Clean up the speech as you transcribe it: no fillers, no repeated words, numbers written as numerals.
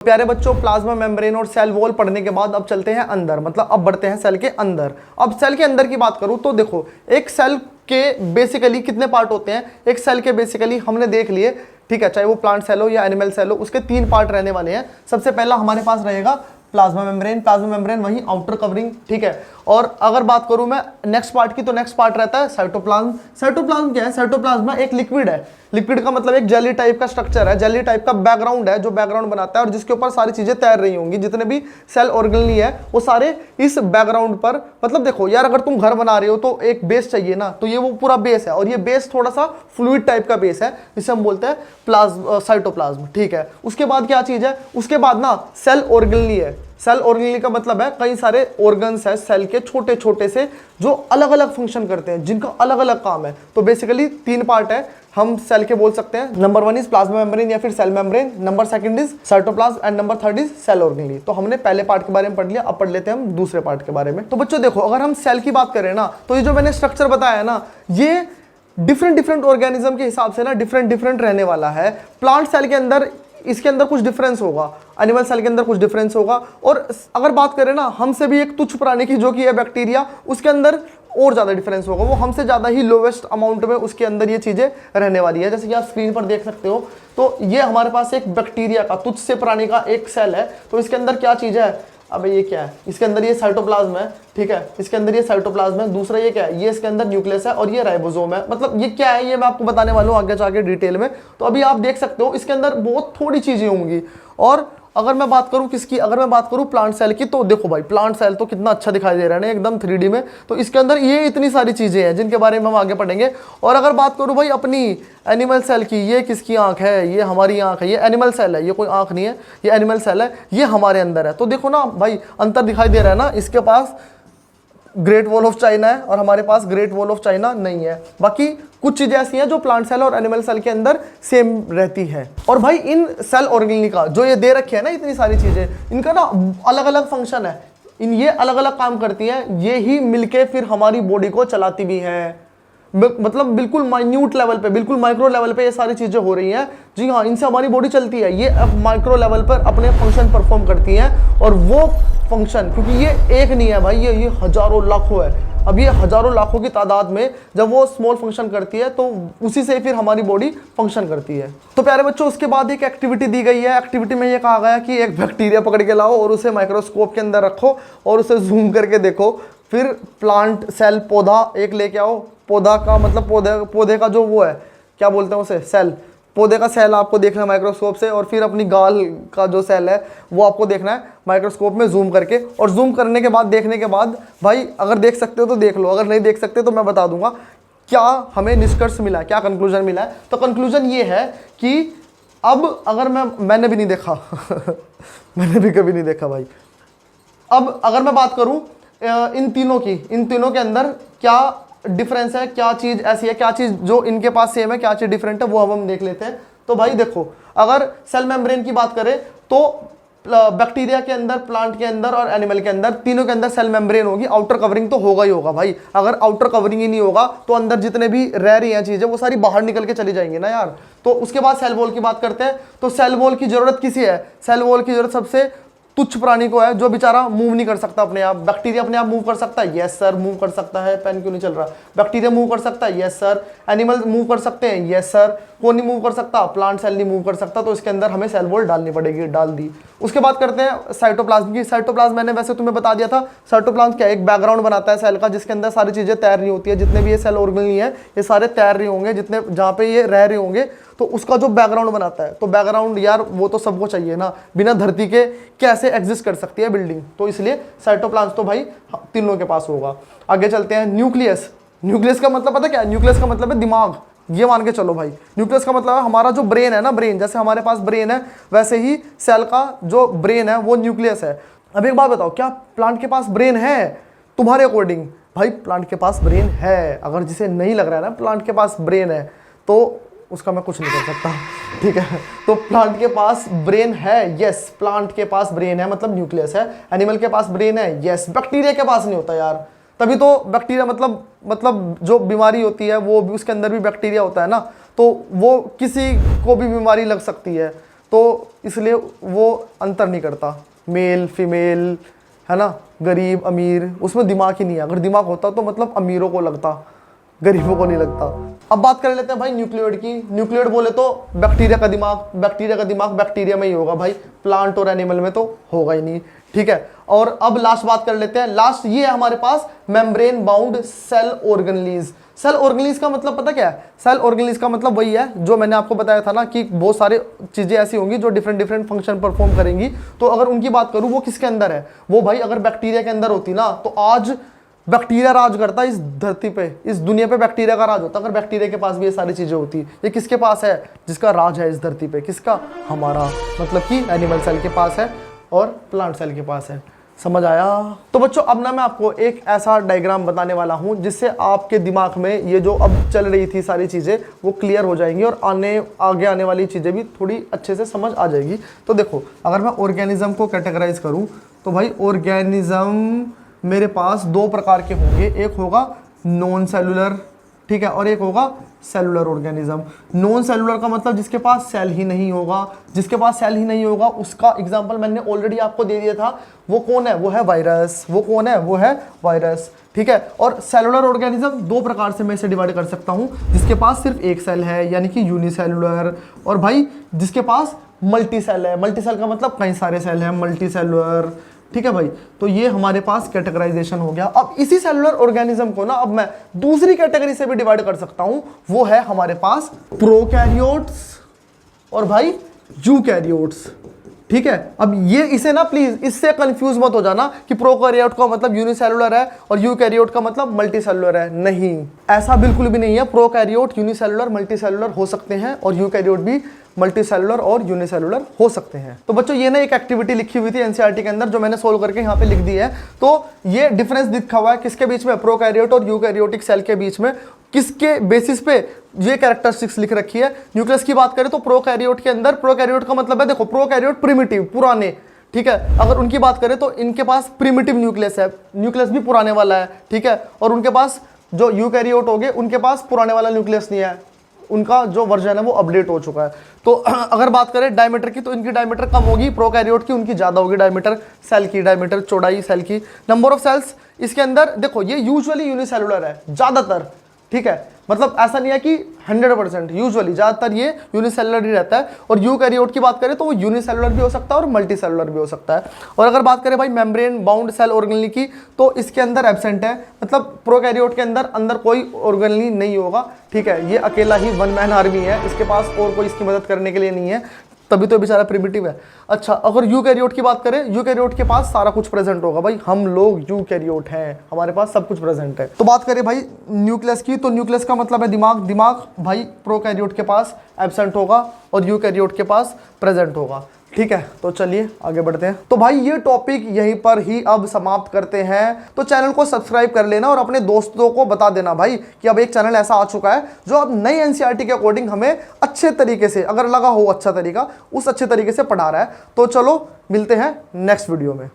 प्यारे बच्चों, plasma membrane और सेल वॉल पढ़ने के बाद अब चलते हैं अंदर, मतलब अब बढ़ते हैं सेल के अंदर। अब सेल के अंदर की बात करूं तो देखो, एक सेल के बेसिकली कितने पार्ट होते हैं। एक सेल के बेसिकली हमने देख लिए, ठीक है, चाहे वो प्लांट सेल हो या एनिमल सेल हो, उसके 3 पार्ट रहने वाले हैं। सबसे पहला हमारे पास रहेगा प्लाज्मा मेम्ब्रेन। प्लाज्मा मेम्ब्रेन वही आउटर कवरिंग, ठीक है। और अगर बात करूं मैं नेक्स्ट पार्ट की, तो नेक्स्ट पार्ट रहता है साइटोप्लाज्म। साइटोप्लाज्म क्या है? साइटोप्लाज्म एक लिक्विड है। लिक्विड का मतलब एक जेली टाइप का स्ट्रक्चर है, जेली टाइप का बैकग्राउंड है, जो बैकग्राउंड बनाता है और जिसके ऊपर सारी चीजें तैर रही होंगी। जितने भी सेल ऑर्गेनली है वो सारे इस बैकग्राउंड पर, मतलब देखो यार, अगर तुम घर बना रहे हो तो एक बेस चाहिए ना, तो ये वो पूरा बेस है। और ये बेस थोड़ा सा फ्लूइड टाइप का बेस है, जिसे हम बोलते हैं साइटोप्लाज्म, ठीक है। उसके बाद क्या चीज है? उसके बाद ना सेल ऑर्गेनली है। सेल ऑर्गेनली का मतलब है कई सारे ऑर्गन्स है सेल के, छोटे छोटे से, जो अलग अलग फंक्शन करते हैं, जिनका अलग अलग काम है। तो बेसिकली 3 पार्ट है हम सेल के बोल सकते हैं। नंबर 1 इज प्लाज्मा मेम्ब्रेन या फिर cell membrane, number 2 is cytoplasm and number 3 is cell organelle. तो हमने पहले पार्ट के बारे में पढ़ लिया, अब पढ़ लेते हैं हम दूसरे पार्ट के बारे में। तो बच्चों देखो, अगर हम सेल की बात करें ना, तो ये जो मैंने स्ट्रक्चर बताया ना, ये डिफरेंट ऑर्गेनिज्म के हिसाब से ना डिफरेंट रहने वाला है। प्लांट सेल के अंदर इसके अंदर कुछ डिफरेंस होगा, एनिमल सेल के अंदर कुछ डिफरेंस होगा। और अगर बात करें ना हमसे भी एक तुच्छ प्राणी की, जो कि है बैक्टीरिया, उसके अंदर और ज़्यादा डिफरेंस होगा। वो हमसे ज़्यादा ही लोवेस्ट अमाउंट में उसके अंदर ये चीज़ें रहने वाली है। जैसे कि आप स्क्रीन पर देख सकते हो, तो ये हमारे पास एक बैक्टीरिया का, तुच्छ से प्राणी का एक सेल है। तो इसके अंदर क्या चीज़ है? अबे ये क्या है? इसके अंदर ये साइटोप्लाज्म है, ठीक है, इसके अंदर ये साइटोप्लाज्म है। दूसरा ये क्या है? ये इसके अंदर न्यूक्लियस है और ये राइबोसोम है। मतलब ये क्या है, ये मैं आपको बताने वाला हूँ आगे जाके डिटेल में। तो अभी आप देख सकते हो इसके अंदर बहुत थोड़ी चीजें होंगी। और अगर मैं बात करूं किसकी, अगर मैं बात करूं प्लांट सेल की, तो देखो भाई, प्लांट सेल तो कितना अच्छा दिखाई दे रहा है ना, एकदम 3D में। तो इसके अंदर ये इतनी सारी चीजें हैं जिनके बारे में हम आगे पढ़ेंगे। और अगर बात करूं भाई अपनी एनिमल सेल की, ये किसकी आंख है? ये हमारी आंख है, ये एनिमल सेल है, ये कोई आंख नहीं है, ये एनिमल सेल है, ये हमारे अंदर है। तो देखो ना भाई, अंतर दिखाई दे रहा है ना, इसके पास ग्रेट वॉल ऑफ चाइना है और हमारे पास ग्रेट वॉल ऑफ चाइना नहीं है। बाकी कुछ चीजें ऐसी हैं जो प्लांट सेल और एनिमल सेल के अंदर सेम रहती हैं। और भाई इन सेल ऑर्गेनली का जो ये दे रखे है ना, इतनी सारी चीजें, इनका ना अलग अलग फंक्शन है। ये अलग अलग काम करती हैं, ये ही मिलके फिर हमारी बॉडी को चलाती भी हैं। मतलब बिल्कुल माइन्यूट लेवल पे, बिल्कुल माइक्रो लेवल पे ये सारी चीजें हो रही हैं। जी हाँ, इनसे हमारी बॉडी चलती है। ये अब माइक्रो लेवल पर अपने फंक्शन परफॉर्म करती हैं। और वो फंक्शन, क्योंकि ये एक नहीं है भाई, ये हजारों लाखों है। अब ये हजारों लाखों की तादाद में जब वो स्मॉल फंक्शन करती है, तो उसी से फिर हमारी बॉडी फंक्शन करती है। तो प्यारे बच्चों, उसके बाद एक एक्टिविटी दी गई है। एक्टिविटी में ये कहा गया कि एक बैक्टीरिया पकड़ के लाओ और उसे माइक्रोस्कोप के अंदर रखो और उसे जूम करके देखो। फिर प्लांट सेल, पौधा एक लेके आओ। पौधा का मतलब पौधे का जो वो है, क्या बोलते हैं उसे, सेल। पौधे का सेल आपको देखना है माइक्रोस्कोप से। और फिर अपनी गाल का जो सेल है वो आपको देखना है माइक्रोस्कोप में जूम करके। और जूम करने के बाद, देखने के बाद भाई, अगर देख सकते हो तो देख लो, अगर नहीं देख सकते तो मैं बता दूंगा क्या हमें निष्कर्ष मिला, क्या कंक्लूजन मिला है। तो कंक्लूजन ये है कि अब अगर मैंने भी नहीं देखा मैंने भी कभी नहीं देखा भाई। अब अगर मैं बात करूं इन तीनों के अंदर क्या डिफरेंस है, क्या चीज ऐसी है, क्या चीज जो इनके पास सेम है, क्या चीज डिफरेंट है, वो हम देख लेते हैं। तो भाई देखो, अगर सेल मेम्ब्रेन की बात करें तो बैक्टीरिया के अंदर, प्लांट के अंदर और एनिमल के अंदर, तीनों के अंदर सेल मेम्ब्रेन होगी। आउटर कवरिंग तो होगा ही होगा भाई। अगर आउटर कवरिंग ही नहीं होगा तो अंदर जितने भी रह रही हैं चीजें वो सारी बाहर निकल के चली जाएंगी ना यार। तो उसके बाद सेल वॉल की बात करते हैं। तो सेल वॉल की जरूरत किसी है? सेल वॉल की जरूरत सबसे तुच्छ प्राणी को है, जो बेचारा मूव नहीं कर सकता अपने आप। बैक्टीरिया अपने आप मूव कर सकता है? यस सर, मूव कर सकता है। पेन क्यों नहीं चल रहा? बैक्टीरिया मूव कर सकता है? Yes sir. एनिमल मूव कर सकते हैं? Yes sir. कौन नहीं मूव कर सकता? प्लांट सेल नहीं मूव कर सकता। तो इसके अंदर हमें सेल वॉल डालनी पड़ेगी, डाल दी। उसके बाद करते हैं साइटोप्लाज्म की। साइटोप्लाज्म मैंने वैसे तुम्हें बता दिया था। साइटोप्लाज्म क्या, एक बैकग्राउंड बनाता है सेल का, जिसके अंदर सारी चीजें तैर रही होती है। जितने भी ये सेल ऑर्गेनली है, ये सारे तैर रहे होंगे, जितने जहाँ पे ये रह रहे होंगे। तो उसका जो बैकग्राउंड बनाता है, तो बैकग्राउंड यार वो तो सबको चाहिए ना, बिना धरती के कैसे एग्जिस्ट कर सकती है बिल्डिंग। तो इसलिए साइटोप्लाज्म तो भाई तीनों के पास होगा। आगे चलते हैं, न्यूक्लियस। न्यूक्लियस का मतलब पता क्या है? न्यूक्लियस का मतलब है दिमाग। ये मान के चलो भाई, न्यूक्लियस का मतलब है हमारा जो ब्रेन है ना, ब्रेन जैसे हमारे पास ब्रेन है, वैसे ही सेल का जो ब्रेन है वो न्यूक्लियस है। अब एक बात बताओ, क्या प्लांट के पास ब्रेन है तुम्हारे अकॉर्डिंग? भाई प्लांट के पास ब्रेन है। अगर जिसे नहीं लग रहा है ना प्लांट के पास ब्रेन है, तो उसका मैं कुछ नहीं कर सकता, ठीक है। तो प्लांट के पास ब्रेन है, यस, प्लांट के पास ब्रेन है, मतलब न्यूक्लियस है। एनिमल के पास ब्रेन है, यस। बैक्टीरिया के पास नहीं होता यार, तभी तो बैक्टीरिया मतलब जो बीमारी होती है वो भी उसके अंदर भी बैक्टीरिया होता है ना, तो वो किसी को भी बीमारी लग सकती है। तो इसलिए वो अंतर नहीं करता मेल फीमेल, है ना, गरीब अमीर, उसमें दिमाग ही नहीं है। अगर दिमाग होता तो मतलब अमीरों को लगता, गरीबों को नहीं लगता। अब बात कर लेते हैं भाई न्यूक्लियोइड की। न्यूक्लियोइड बोले तो बैक्टीरिया का दिमाग, बैक्टीरिया का दिमाग बैक्टीरिया में ही होगा भाई, प्लांट और एनिमल में तो होगा ही नहीं, ठीक है। और अब लास्ट बात कर लेते हैं, लास्ट ये है हमारे पास membrane bound cell organelles. Cell organelles का मतलब पता क्या है? सेल ऑर्गेनेलीज का मतलब वही है जो मैंने आपको बताया था ना कि बहुत सारे चीजें ऐसी होंगी जो डिफरेंट डिफरेंट फंक्शन परफॉर्म करेंगी। तो अगर उनकी बात करूं वो किसके अंदर है, वो भाई अगर बैक्टीरिया के अंदर होती ना तो आज बैक्टीरिया राज करता इस धरती पे, इस दुनिया पे बैक्टीरिया का राज होता। अगर बैक्टीरिया के पास भी ये सारी चीजें होती, ये किसके पास है? जिसका राज है इस धरती पे, किसका? हमारा, मतलब कि एनिमल सेल के पास है और प्लांट सेल के पास है। समझ आया? तो बच्चों अब ना मैं आपको एक ऐसा डायग्राम बताने वाला हूं जिससे आपके दिमाग में ये जो अब चल रही थी सारी चीजें वो क्लियर हो जाएंगी और आगे आने वाली चीजें भी थोड़ी अच्छे से समझ आ जाएगी। तो देखो, अगर मैं ऑर्गेनिज्म को कैटेगराइज करूं तो भाई ऑर्गेनिज्म मेरे पास दो प्रकार के होंगे, एक होगा नॉन सेलुलर, ठीक है, और एक होगा सेलुलर ऑर्गेनिज्म। नॉन सेलुलर का मतलब जिसके पास सेल ही नहीं होगा, जिसके पास सेल ही नहीं होगा उसका एग्जांपल मैंने ऑलरेडी आपको दे दिया था। वो कौन है? वो है वायरस। वो कौन है? वो है वायरस, ठीक है। और सेलुलर ऑर्गेनिज्म दो प्रकार से मैं इसे डिवाइड कर सकता हूं, जिसके पास सिर्फ एक सेल है यानी कि यूनिसेलुलर, और भाई जिसके पास मल्टी सेल है। मल्टी सेल का मतलब कई सारे सेल हैं, मल्टी सेलुलर, ठीक है भाई। तो ये हमारे पास कैटेगराइजेशन हो गया। अब इसी सेलुलर ऑर्गेनिज्म को ना अब मैं दूसरी कैटेगरी से भी डिवाइड कर सकता हूं, वो है हमारे पास प्रोकैरियोट्स और भाई यूकैरियोट्स, ठीक है। अब ये इसे ना प्लीज इससे कंफ्यूज मत हो जाना कि प्रोकैरियोट का मतलब यूनिसेलुलर है और यूकैरियोट का मतलब मल्टीसेलुलर है। नहीं, ऐसा बिल्कुल भी नहीं है। प्रोकैरियोट यूनिसेलुलर मल्टीसेलुलर हो सकते हैं और यूकैरियोट भी मल्टीसेलुलर और यूनिसेलुलर हो सकते हैं। तो बच्चों ये ना एक एक्टिविटी लिखी हुई थी एनसीईआरटी के अंदर जो मैंने सोल्व करके यहाँ पे लिख दी है। तो ये डिफरेंस दिखा हुआ है किसके बीच में? प्रोकैरियोट और यूकैरियोटिक सेल के बीच में। किसके बेसिस पे ये कैरेक्टरिस्टिक्स लिख रखी है? न्यूक्लियस की बात करें तो प्रोकैरियोट के अंदर, प्रोकैरियोट का मतलब है देखो प्रोकैरियोट प्रिमिटिव, पुराने, ठीक है। अगर उनकी बात करें तो इनके पास प्रिमिटिव न्यूक्लियस है, न्यूक्लियस भी पुराने वाला है, ठीक है। और उनके पास जो यूकैरियोट हो गए उनके पास पुराने वाला न्यूक्लियस नहीं है, उनका जो वर्जन है वो अपडेट हो चुका है। तो अगर बात करें डायमीटर की तो इनकी डायमीटर कम होगी, प्रोकैरियोट की उनकी ज्यादा होगी डायमीटर, सेल की डायमीटर, चौड़ाई सेल की। नंबर ऑफ सेल्स इसके अंदर देखो ये यूजुअली यूनिसेलुलर है ज्यादातर, ठीक है। मतलब ऐसा नहीं है कि 100%, यूजुअली ज्यादातर ये यूनिसेलुलर ही रहता है। और यूकैरियोट की बात करें तो वो यूनिसेलुलर भी हो सकता है और मल्टीसेलुलर भी हो सकता है। और अगर बात करें भाई मेम्ब्रेन बाउंड सेल ऑर्गेनेली की तो इसके अंदर एब्सेंट है, मतलब प्रोकैरियोट के अंदर कोई ऑर्गेनेली नहीं होगा, ठीक है। ये अकेला ही वन मैन आर्मी है, इसके पास और कोई इसकी मदद करने के लिए नहीं है, तभी तो बेचारा प्रिमिटिव है। अच्छा, अगर यूकैरियोट की बात करें, यूकैरियोट के पास सारा कुछ प्रेजेंट होगा भाई, हम लोग यूकैरियोट हैं, हमारे पास सब कुछ प्रेजेंट है। तो बात करें भाई न्यूक्लियस की तो न्यूक्लियस का मतलब है दिमाग। दिमाग भाई प्रोकैरियोट के पास एब्सेंट होगा और यूकैरियोट के पास प्रेजेंट होगा, ठीक है। तो चलिए आगे बढ़ते हैं। तो भाई ये टॉपिक यहीं पर ही अब समाप्त करते हैं। तो चैनल को सब्सक्राइब कर लेना और अपने दोस्तों को बता देना भाई कि अब एक चैनल ऐसा आ चुका है जो अब नई एनसीईआरटी के अकॉर्डिंग हमें अच्छे तरीके से, अगर लगा हो अच्छा तरीका, उस अच्छे तरीके से पढ़ा रहा है। तो चलो मिलते हैं नेक्स्ट वीडियो में।